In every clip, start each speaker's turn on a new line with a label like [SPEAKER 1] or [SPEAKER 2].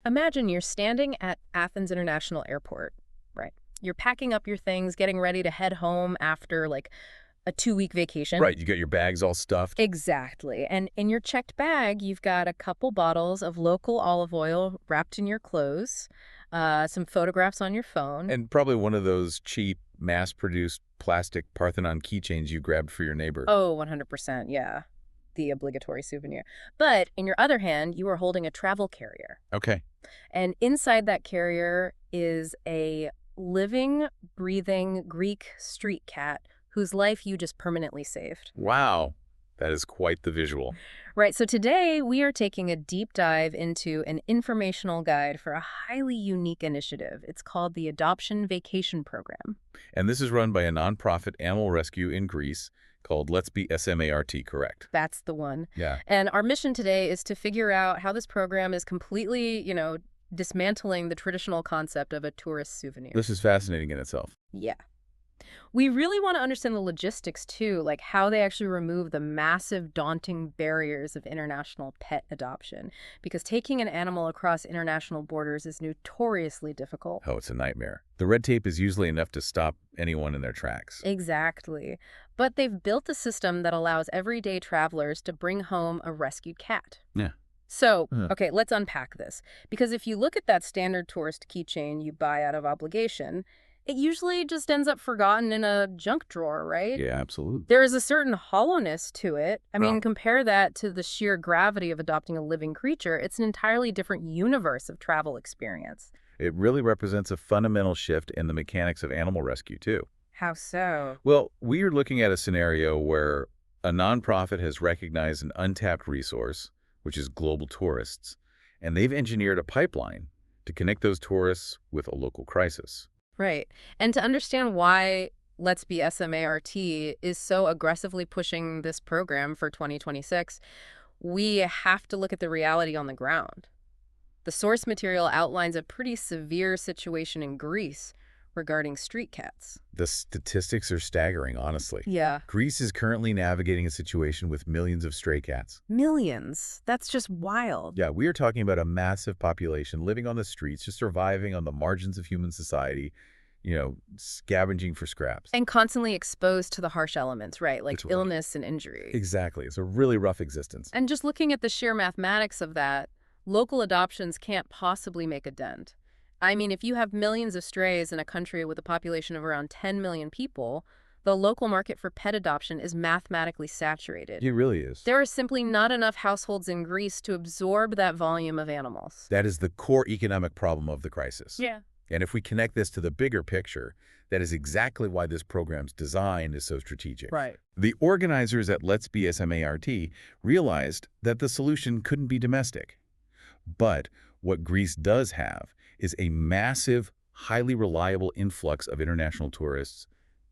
[SPEAKER 1] Imagine you're standing at Athens International Airport, right? You're packing up your things, getting ready to head home after like a 2-week vacation.
[SPEAKER 2] Right, you got your bags all stuffed.
[SPEAKER 1] Exactly. And in your checked bag, you've got a couple bottles of local olive oil wrapped in your clothes, some photographs on your phone.
[SPEAKER 2] And probably one of those cheap, mass-produced plastic Parthenon keychains you grabbed for your neighbor.
[SPEAKER 1] Oh, 100%, yeah. The obligatory souvenir. But in your other hand, you are holding a travel carrier.
[SPEAKER 2] Okay.
[SPEAKER 1] And inside that carrier is a living, breathing Greek street cat whose life you just permanently saved.
[SPEAKER 2] Wow, that is quite the visual.
[SPEAKER 1] Right, so today we are taking a deep dive into an informational guide for a highly unique initiative. It's called the Adoption Vacation Program.
[SPEAKER 2] And this is run by a nonprofit animal rescue in Greece called Let's Be S.M.A.R.T, correct?
[SPEAKER 1] That's the one.
[SPEAKER 2] Yeah.
[SPEAKER 1] And our mission today is to figure out how this program is completely, dismantling the traditional concept of a tourist souvenir.
[SPEAKER 2] This is fascinating in itself.
[SPEAKER 1] Yeah. We really want to understand the logistics, too, like how they actually remove the massive, daunting barriers of international pet adoption. Because taking an animal across international borders is notoriously difficult.
[SPEAKER 2] Oh, it's a nightmare. The red tape is usually enough to stop anyone in their tracks.
[SPEAKER 1] Exactly. But they've built a system that allows everyday travelers to bring home a rescued cat.
[SPEAKER 2] Yeah.
[SPEAKER 1] So, okay, let's unpack this. Because if you look at that standard tourist keychain you buy out of obligation, it usually just ends up forgotten in a junk drawer, right?
[SPEAKER 2] Yeah, absolutely.
[SPEAKER 1] There is a certain hollowness to it. I mean, compare that to the sheer gravity of adopting a living creature. It's an entirely different universe of travel experience.
[SPEAKER 2] It really represents a fundamental shift in the mechanics of animal rescue, too.
[SPEAKER 1] How so?
[SPEAKER 2] Well, we are looking at a scenario where a nonprofit has recognized an untapped resource, which is global tourists, and they've engineered a pipeline to connect those tourists with a local crisis.
[SPEAKER 1] Right. And to understand why Let's Be S.M.A.R.T is so aggressively pushing this program for 2026, we have to look at the reality on the ground. The source material outlines a pretty severe situation in Greece regarding street cats.
[SPEAKER 2] The statistics are staggering, honestly.
[SPEAKER 1] Yeah.
[SPEAKER 2] Greece is currently navigating a situation with millions of stray cats.
[SPEAKER 1] Millions. That's just wild.
[SPEAKER 2] Yeah, we are talking about a massive population living on the streets, just surviving on the margins of human society, scavenging for scraps.
[SPEAKER 1] And constantly exposed to the harsh elements, right? Like
[SPEAKER 2] That's right.
[SPEAKER 1] illness and injury.
[SPEAKER 2] Exactly. It's a really rough existence.
[SPEAKER 1] And just looking at the sheer mathematics of that, local adoptions can't possibly make a dent. I mean, if you have millions of strays in a country with a population of around 10 million people, the local market for pet adoption is mathematically saturated.
[SPEAKER 2] It really is.
[SPEAKER 1] There are simply not enough households in Greece to absorb that volume of animals.
[SPEAKER 2] That is the core economic problem of the crisis.
[SPEAKER 1] Yeah.
[SPEAKER 2] And if we connect this to the bigger picture, that is exactly why this program's design is so strategic.
[SPEAKER 1] Right.
[SPEAKER 2] The organizers at Let's Be S.M.A.R.T realized that the solution couldn't be domestic. But what Greece does have is a massive, highly reliable influx of international tourists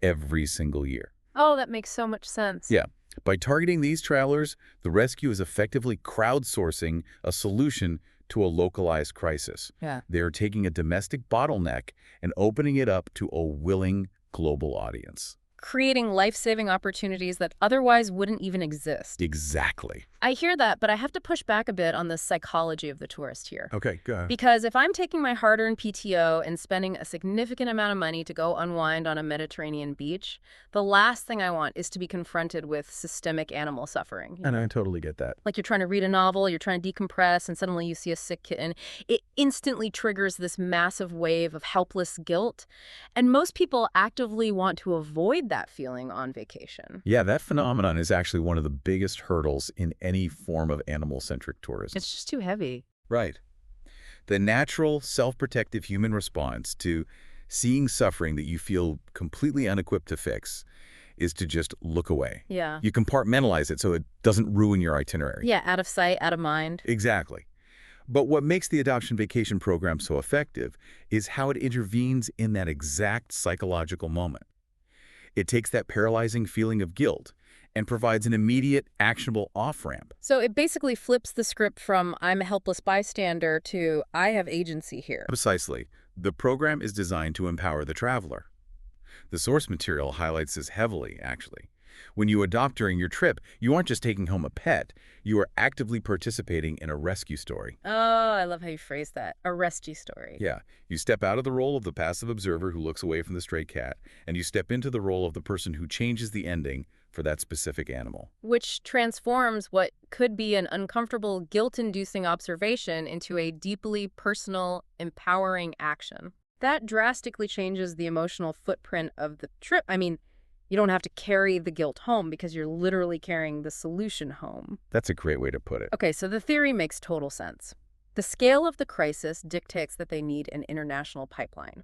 [SPEAKER 2] every single year.
[SPEAKER 1] Oh, that makes so much sense.
[SPEAKER 2] Yeah. By targeting these travelers, the rescue is effectively crowdsourcing a solution to a localized crisis.
[SPEAKER 1] Yeah.
[SPEAKER 2] They are taking a domestic bottleneck and opening it up to a willing global audience.
[SPEAKER 1] Creating life-saving opportunities that otherwise wouldn't even exist.
[SPEAKER 2] Exactly.
[SPEAKER 1] I hear that, but I have to push back a bit on the psychology of the tourist here.
[SPEAKER 2] Okay, go ahead.
[SPEAKER 1] Because if I'm taking my hard-earned PTO and spending a significant amount of money to go unwind on a Mediterranean beach, the last thing I want is to be confronted with systemic animal suffering.
[SPEAKER 2] And I totally get that.
[SPEAKER 1] Like you're trying to read a novel, you're trying to decompress, and suddenly you see a sick kitten. It instantly triggers this massive wave of helpless guilt. And most people actively want to avoid that feeling on vacation.
[SPEAKER 2] Yeah, that phenomenon is actually one of the biggest hurdles in any form of animal-centric tourism.
[SPEAKER 1] It's just too heavy.
[SPEAKER 2] Right. The natural, self-protective human response to seeing suffering that you feel completely unequipped to fix is to just look away.
[SPEAKER 1] Yeah.
[SPEAKER 2] You compartmentalize it so it doesn't ruin your itinerary.
[SPEAKER 1] Yeah, out of sight, out of mind.
[SPEAKER 2] Exactly. But what makes the adoption vacation program so effective is how it intervenes in that exact psychological moment. It takes that paralyzing feeling of guilt and provides an immediate, actionable off-ramp.
[SPEAKER 1] So it basically flips the script from I'm a helpless bystander to I have agency here.
[SPEAKER 2] Precisely. The program is designed to empower the traveler. The source material highlights this heavily, actually. When you adopt during your trip, you aren't just taking home a pet, you are actively participating in a rescue story.
[SPEAKER 1] Oh, I love how you phrase that. A rescue story.
[SPEAKER 2] Yeah, you step out of the role of the passive observer who looks away from the stray cat, and you step into the role of the person who changes the ending for that specific animal.
[SPEAKER 1] Which transforms what could be an uncomfortable, guilt-inducing observation into a deeply personal, empowering action. That drastically changes the emotional footprint of the trip. I mean, you don't have to carry the guilt home because you're literally carrying the solution home.
[SPEAKER 2] That's a great way to put it.
[SPEAKER 1] Okay, so the theory makes total sense. The scale of the crisis dictates that they need an international pipeline.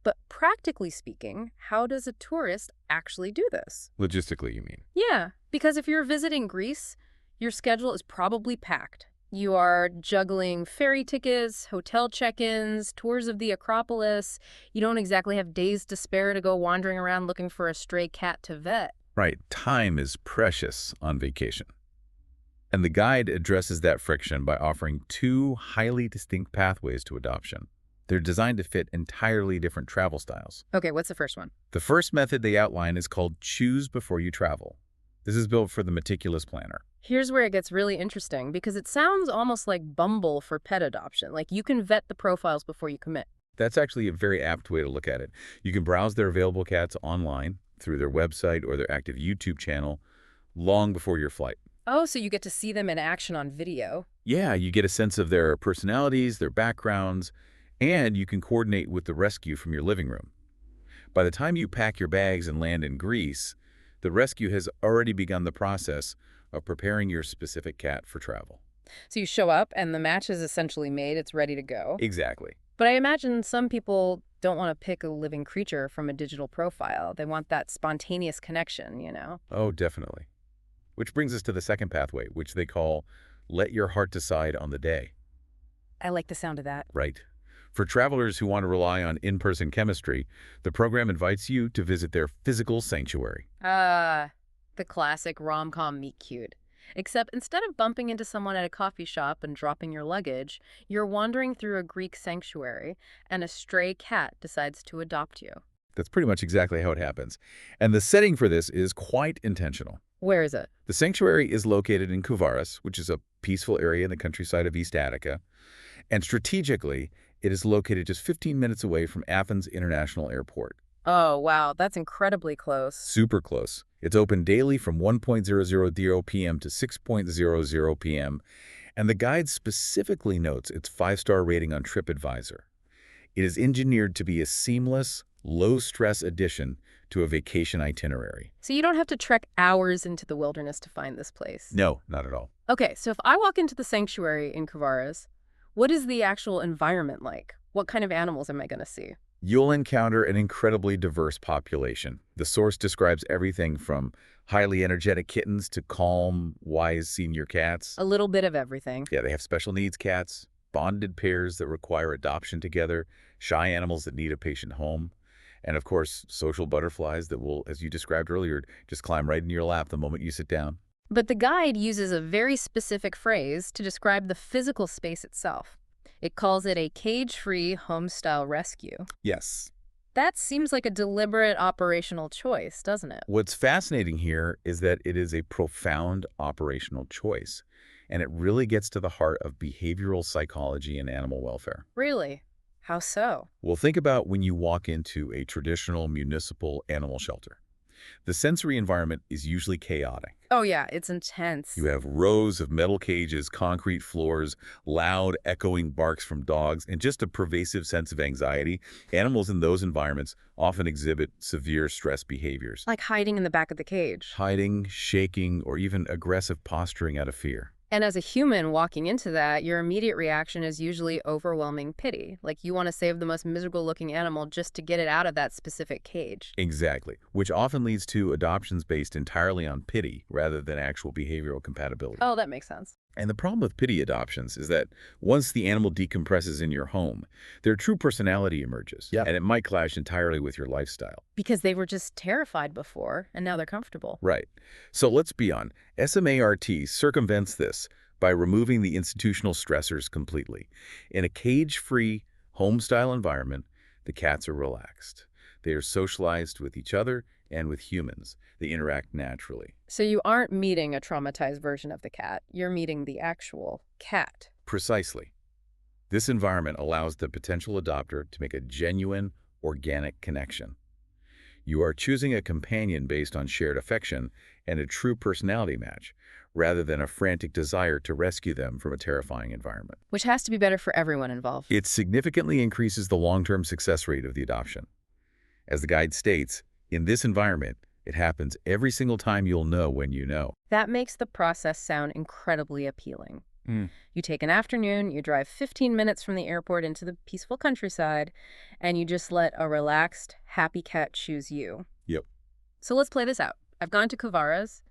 [SPEAKER 1] But practically speaking, how does a tourist actually do this?
[SPEAKER 2] Logistically, you mean?
[SPEAKER 1] Yeah, because if you're visiting Greece, your schedule is probably packed. You are juggling ferry tickets, hotel check-ins, tours of the Acropolis. You don't exactly have days to spare to go wandering around looking for a stray cat to vet.
[SPEAKER 2] Right, time is precious on vacation. And the guide addresses that friction by offering two highly distinct pathways to adoption. They're designed to fit entirely different travel styles.
[SPEAKER 1] Okay, what's the first one?
[SPEAKER 2] The first method they outline is called Choose Before You Travel. This is built for the meticulous planner.
[SPEAKER 1] Here's where it gets really interesting because it sounds almost like Bumble for pet adoption. Like you can vet the profiles before you commit.
[SPEAKER 2] That's actually a very apt way to look at it. You can browse their available cats online through their website or their active YouTube channel long before your flight.
[SPEAKER 1] Oh, so you get to see them in action on video.
[SPEAKER 2] Yeah, you get a sense of their personalities, their backgrounds, and you can coordinate with the rescue from your living room. By the time you pack your bags and land in Greece, the rescue has already begun the process of preparing your specific cat for travel.
[SPEAKER 1] So you show up and the match is essentially made. It's ready to go.
[SPEAKER 2] Exactly.
[SPEAKER 1] But I imagine some people don't want to pick a living creature from a digital profile. They want that spontaneous connection, you know?
[SPEAKER 2] Oh, definitely. Which brings us to the second pathway, which they call Let Your Heart Decide on the Day.
[SPEAKER 1] I like the sound of that.
[SPEAKER 2] Right. For travelers who want to rely on in-person chemistry, the program invites you to visit their physical sanctuary.
[SPEAKER 1] The classic rom-com meet cute. Except instead of bumping into someone at a coffee shop and dropping your luggage, you're wandering through a Greek sanctuary and a stray cat decides to adopt you.
[SPEAKER 2] That's pretty much exactly how it happens. And the setting for this is quite intentional.
[SPEAKER 1] Where is it?
[SPEAKER 2] The sanctuary is located in Kouvaras, which is a peaceful area in the countryside of East Attica. And strategically, it is located just 15 minutes away from Athens International Airport.
[SPEAKER 1] Oh, wow, that's incredibly close.
[SPEAKER 2] Super close. It's open daily from 1:00 p.m. to 6:00 p.m., and the guide specifically notes its 5-star rating on TripAdvisor. It is engineered to be a seamless, low-stress addition to a vacation itinerary.
[SPEAKER 1] So you don't have to trek hours into the wilderness to find this place.
[SPEAKER 2] No, not at all.
[SPEAKER 1] Okay, so if I walk into the sanctuary in Kouvaras, what is the actual environment like? What kind of animals am I going to see?
[SPEAKER 2] You'll encounter an incredibly diverse population. The source describes everything from highly energetic kittens to calm, wise senior cats.
[SPEAKER 1] A little bit of everything.
[SPEAKER 2] Yeah, they have special needs cats, bonded pairs that require adoption together, shy animals that need a patient home, and of course, social butterflies that will, as you described earlier, just climb right in your lap the moment you sit down.
[SPEAKER 1] But the guide uses a very specific phrase to describe the physical space itself. It calls it a cage-free home-style rescue.
[SPEAKER 2] Yes.
[SPEAKER 1] That seems like a deliberate operational choice, doesn't it?
[SPEAKER 2] What's fascinating here is that it is a profound operational choice, and it really gets to the heart of behavioral psychology and animal welfare.
[SPEAKER 1] Really? How so?
[SPEAKER 2] Well, think about when you walk into a traditional municipal animal shelter. The sensory environment is usually chaotic.
[SPEAKER 1] Oh yeah, it's intense.
[SPEAKER 2] You have rows of metal cages, concrete floors, loud, echoing barks from dogs, and just a pervasive sense of anxiety. Animals in those environments often exhibit severe stress behaviors.
[SPEAKER 1] Like hiding in the back of the cage.
[SPEAKER 2] Hiding, shaking, or even aggressive posturing out of fear.
[SPEAKER 1] And as a human walking into that, your immediate reaction is usually overwhelming pity. Like you want to save the most miserable-looking animal just to get it out of that specific cage.
[SPEAKER 2] Exactly, which often leads to adoptions based entirely on pity rather than actual behavioral compatibility.
[SPEAKER 1] Oh, that makes sense.
[SPEAKER 2] And the problem with pity adoptions is that once the animal decompresses in your home, their true personality emerges.
[SPEAKER 1] Yeah.
[SPEAKER 2] And it might clash entirely with your lifestyle.
[SPEAKER 1] Because they were just terrified before, and now they're comfortable.
[SPEAKER 2] Right. So let's be on. S.M.A.R.T. circumvents this by removing the institutional stressors completely. In a cage-free, home-style environment, the cats are relaxed. They are socialized with each other and with humans. They interact naturally.
[SPEAKER 1] So you aren't meeting a traumatized version of the cat. You're meeting the actual cat.
[SPEAKER 2] Precisely. This environment allows the potential adopter to make a genuine, organic connection. You are choosing a companion based on shared affection and a true personality match, rather than a frantic desire to rescue them from a terrifying environment.
[SPEAKER 1] Which has to be better for everyone involved.
[SPEAKER 2] It significantly increases the long-term success rate of the adoption. As the guide states, in this environment, it happens every single time you'll know when you know.
[SPEAKER 1] That makes the process sound incredibly appealing.
[SPEAKER 2] Mm.
[SPEAKER 1] You take an afternoon, you drive 15 minutes from the airport into the peaceful countryside, and you just let a relaxed, happy cat choose you.
[SPEAKER 2] Yep.
[SPEAKER 1] So let's play this out. I've gone to Kavara's.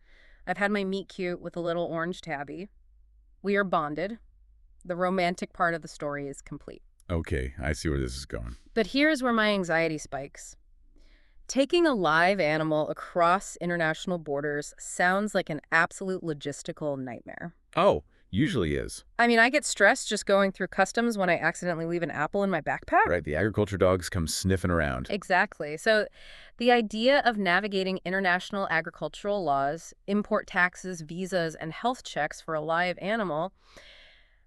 [SPEAKER 1] I've had my meet cute with a little orange tabby. We are bonded. The romantic part of the story is complete.
[SPEAKER 2] Okay, I see where this is going.
[SPEAKER 1] But here's where my anxiety spikes. Taking a live animal across international borders sounds like an absolute logistical nightmare.
[SPEAKER 2] Oh, usually is.
[SPEAKER 1] I mean, I get stressed just going through customs when I accidentally leave an apple in my backpack.
[SPEAKER 2] Right, the agriculture dogs come sniffing around.
[SPEAKER 1] Exactly. So the idea of navigating international agricultural laws, import taxes, visas, and health checks for a live animal,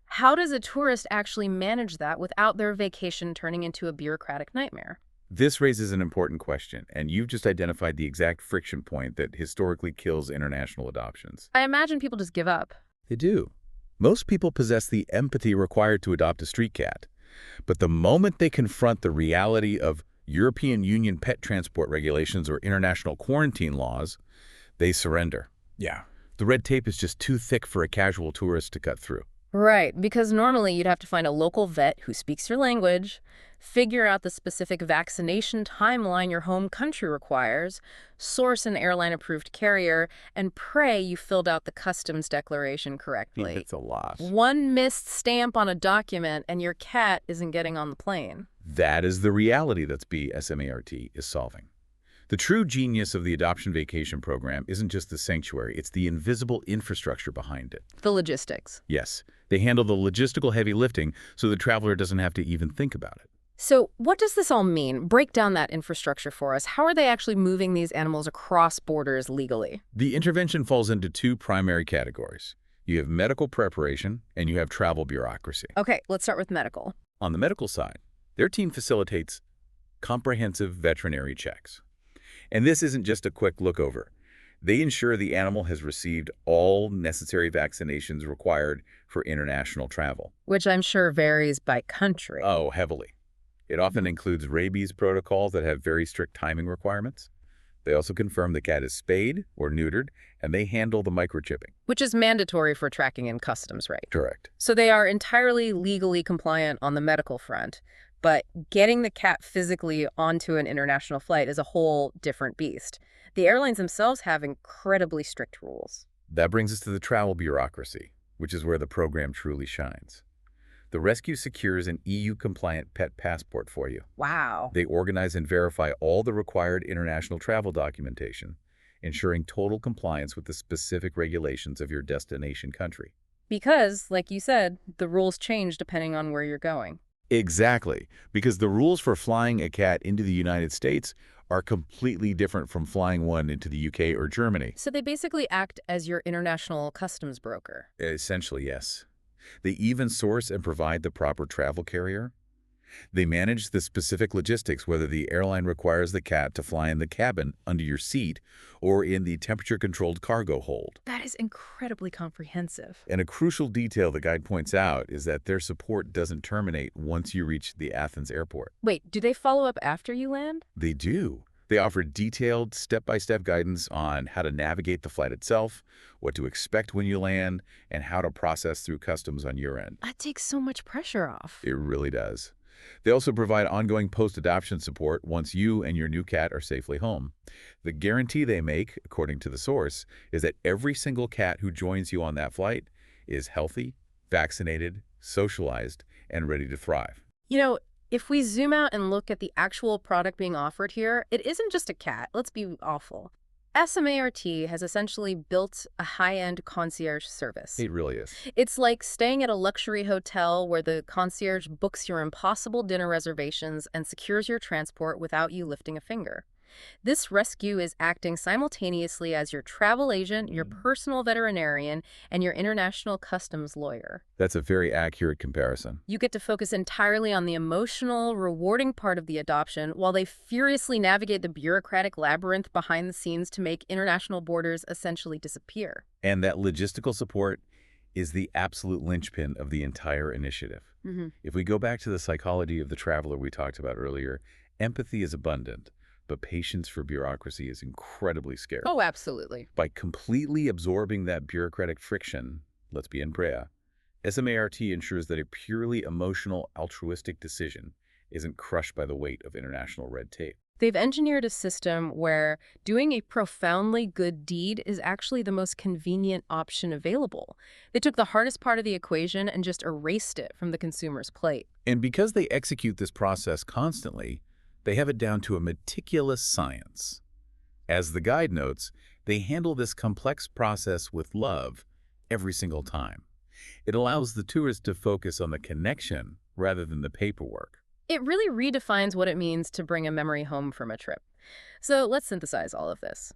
[SPEAKER 1] how does a tourist actually manage that without their vacation turning into a bureaucratic nightmare?
[SPEAKER 2] This raises an important question, and you've just identified the exact friction point that historically kills international adoptions.
[SPEAKER 1] I imagine people just give up.
[SPEAKER 2] They do. Most people possess the empathy required to adopt a street cat. But the moment they confront the reality of European Union pet transport regulations or international quarantine laws, they surrender. Yeah. The red tape is just too thick for a casual tourist to cut through.
[SPEAKER 1] Right, because normally you'd have to find a local vet who speaks your language, figure out the specific vaccination timeline your home country requires, source an airline-approved carrier, and pray you filled out the customs declaration correctly.
[SPEAKER 2] It's a lot.
[SPEAKER 1] One missed stamp on a document and your cat isn't getting on the plane.
[SPEAKER 2] That is the reality that S.M.A.R.T is solving. The true genius of the adoption vacation program isn't just the sanctuary, it's the invisible infrastructure behind it.
[SPEAKER 1] The logistics.
[SPEAKER 2] Yes, they handle the logistical heavy lifting so the traveler doesn't have to even think about it.
[SPEAKER 1] So what does this all mean? Break down that infrastructure for us. How are they actually moving these animals across borders legally?
[SPEAKER 2] The intervention falls into two primary categories. You have medical preparation and you have travel bureaucracy.
[SPEAKER 1] Okay, let's start with medical.
[SPEAKER 2] On the medical side, their team facilitates comprehensive veterinary checks. And this isn't just a quick look over. They ensure the animal has received all necessary vaccinations required for international travel.
[SPEAKER 1] Which I'm sure varies by country.
[SPEAKER 2] Oh, heavily. It often includes rabies protocols that have very strict timing requirements. They also confirm the cat is spayed or neutered, and they handle the microchipping.
[SPEAKER 1] Which is mandatory for tracking in customs, right?
[SPEAKER 2] Correct.
[SPEAKER 1] So they are entirely legally compliant on the medical front, but getting the cat physically onto an international flight is a whole different beast. The airlines themselves have incredibly strict rules.
[SPEAKER 2] That brings us to the travel bureaucracy, which is where the program truly shines. The rescue secures an EU-compliant pet passport for you.
[SPEAKER 1] Wow.
[SPEAKER 2] They organize and verify all the required international travel documentation, ensuring total compliance with the specific regulations of your destination country.
[SPEAKER 1] Because, like you said, the rules change depending on where you're going.
[SPEAKER 2] Exactly, because the rules for flying a cat into the United States are completely different from flying one into the UK or Germany.
[SPEAKER 1] So they basically act as your international customs broker.
[SPEAKER 2] Essentially, yes. They even source and provide the proper travel carrier. They manage the specific logistics, whether the airline requires the cat to fly in the cabin under your seat or in the temperature-controlled cargo hold.
[SPEAKER 1] That is incredibly comprehensive.
[SPEAKER 2] And a crucial detail the guide points out is that their support doesn't terminate once you reach the Athens airport.
[SPEAKER 1] Wait, do they follow up after you land?
[SPEAKER 2] They do. They offer detailed, step-by-step guidance on how to navigate the flight itself, what to expect when you land, and how to process through customs on your end.
[SPEAKER 1] That takes so much pressure off.
[SPEAKER 2] It really does. They also provide ongoing post-adoption support once you and your new cat are safely home. The guarantee they make, according to the source, is that every single cat who joins you on that flight is healthy, vaccinated, socialized, and ready to thrive.
[SPEAKER 1] You know, if we zoom out and look at the actual product being offered here, it isn't just a cat. Let's be awful. S.M.A.R.T has essentially built a high-end concierge service.
[SPEAKER 2] It really is.
[SPEAKER 1] It's like staying at a luxury hotel where the concierge books your impossible dinner reservations and secures your transport without you lifting a finger. This rescue is acting simultaneously as your travel agent, your
[SPEAKER 2] Mm.
[SPEAKER 1] personal veterinarian, and your international customs lawyer.
[SPEAKER 2] That's a very accurate comparison.
[SPEAKER 1] You get to focus entirely on the emotional, rewarding part of the adoption while they furiously navigate the bureaucratic labyrinth behind the scenes to make international borders essentially disappear.
[SPEAKER 2] And that logistical support is the absolute linchpin of the entire initiative.
[SPEAKER 1] Hmm.
[SPEAKER 2] If we go back to the psychology of the traveler we talked about earlier, empathy is abundant, but patience for bureaucracy is incredibly scarce.
[SPEAKER 1] Oh, absolutely.
[SPEAKER 2] By completely absorbing that bureaucratic friction, let's be in Brea, S.M.A.R.T ensures that a purely emotional, altruistic decision isn't crushed by the weight of international red tape.
[SPEAKER 1] They've engineered a system where doing a profoundly good deed is actually the most convenient option available. They took the hardest part of the equation and just erased it from the consumer's plate.
[SPEAKER 2] And because they execute this process constantly, they have it down to a meticulous science. As the guide notes, they handle this complex process with love every single time. It allows the tourist to focus on the connection rather than the paperwork.
[SPEAKER 1] It really redefines what it means to bring a memory home from a trip. So let's synthesize all of this.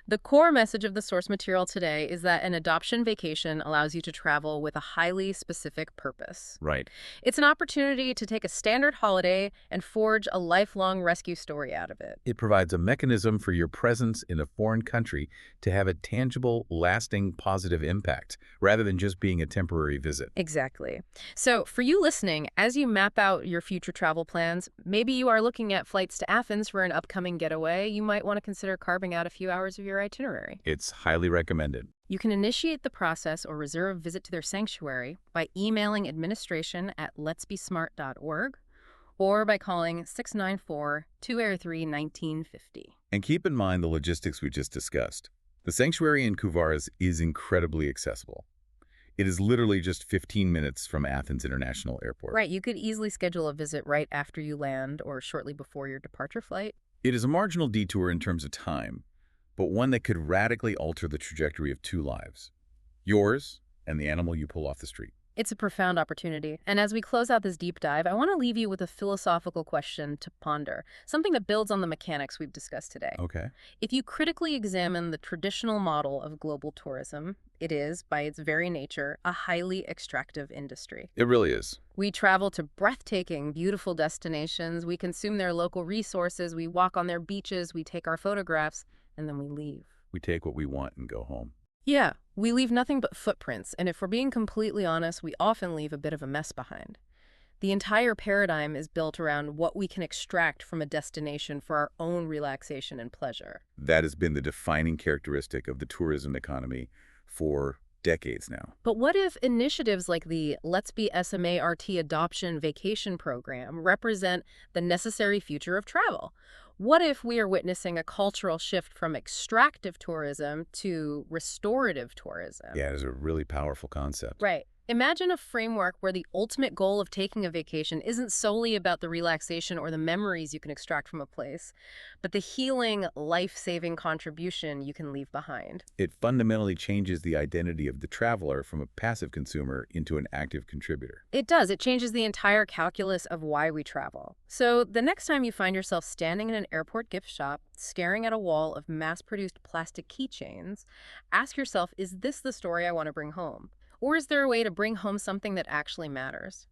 [SPEAKER 1] The core message of the source material today is that an adoption vacation allows you to travel with a highly specific purpose.
[SPEAKER 2] Right.
[SPEAKER 1] It's an opportunity to take a standard holiday and forge a lifelong rescue story out of it.
[SPEAKER 2] It provides a mechanism for your presence in a foreign country to have a tangible, lasting, positive impact, rather than just being a temporary visit.
[SPEAKER 1] Exactly. So for you listening, as you map out your future travel plans, maybe you are looking at flights to Athens for an upcoming getaway, you might want to consider carving out a few hours of your itinerary.
[SPEAKER 2] It's highly recommended.
[SPEAKER 1] You can initiate the process or reserve a visit to their sanctuary by emailing administration at letsbesmart.org or by calling 694-283-1950.
[SPEAKER 2] And keep in mind the logistics we just discussed. The sanctuary in Kouvaras is incredibly accessible. It is literally just 15 minutes from Athens International Airport.
[SPEAKER 1] Right, you could easily schedule a visit right after you land or shortly before your departure flight.
[SPEAKER 2] It is a marginal detour in terms of time, but one that could radically alter the trajectory of two lives. Yours and the animal you pull off the street.
[SPEAKER 1] It's a profound opportunity. And as we close out this deep dive, I want to leave you with a philosophical question to ponder, something that builds on the mechanics we've discussed today.
[SPEAKER 2] Okay.
[SPEAKER 1] If you critically examine the traditional model of global tourism, it is, by its very nature, a highly extractive industry.
[SPEAKER 2] It really is.
[SPEAKER 1] We travel to breathtaking, beautiful destinations, we consume their local resources, we walk on their beaches, we take our photographs, and then we leave.
[SPEAKER 2] We take what we want and go home.
[SPEAKER 1] Yeah, we leave nothing but footprints, and if we're being completely honest, we often leave a bit of a mess behind. The entire paradigm is built around what we can extract from a destination for our own relaxation and pleasure.
[SPEAKER 2] That has been the defining characteristic of the tourism economy for decades now.
[SPEAKER 1] But what if initiatives like the Let's Be S.M.A.R.T Adoption Vacation Program represent the necessary future of travel? What if we are witnessing a cultural shift from extractive tourism to restorative tourism?
[SPEAKER 2] Yeah, it is a really powerful concept.
[SPEAKER 1] Right. Imagine a framework where the ultimate goal of taking a vacation isn't solely about the relaxation or the memories you can extract from a place, but the healing, life-saving contribution you can leave behind.
[SPEAKER 2] It fundamentally changes the identity of the traveler from a passive consumer into an active contributor.
[SPEAKER 1] It does. It changes the entire calculus of why we travel. So the next time you find yourself standing in an airport gift shop, staring at a wall of mass-produced plastic keychains, ask yourself, is this the story I want to bring home? Or is there a way to bring home something that actually matters?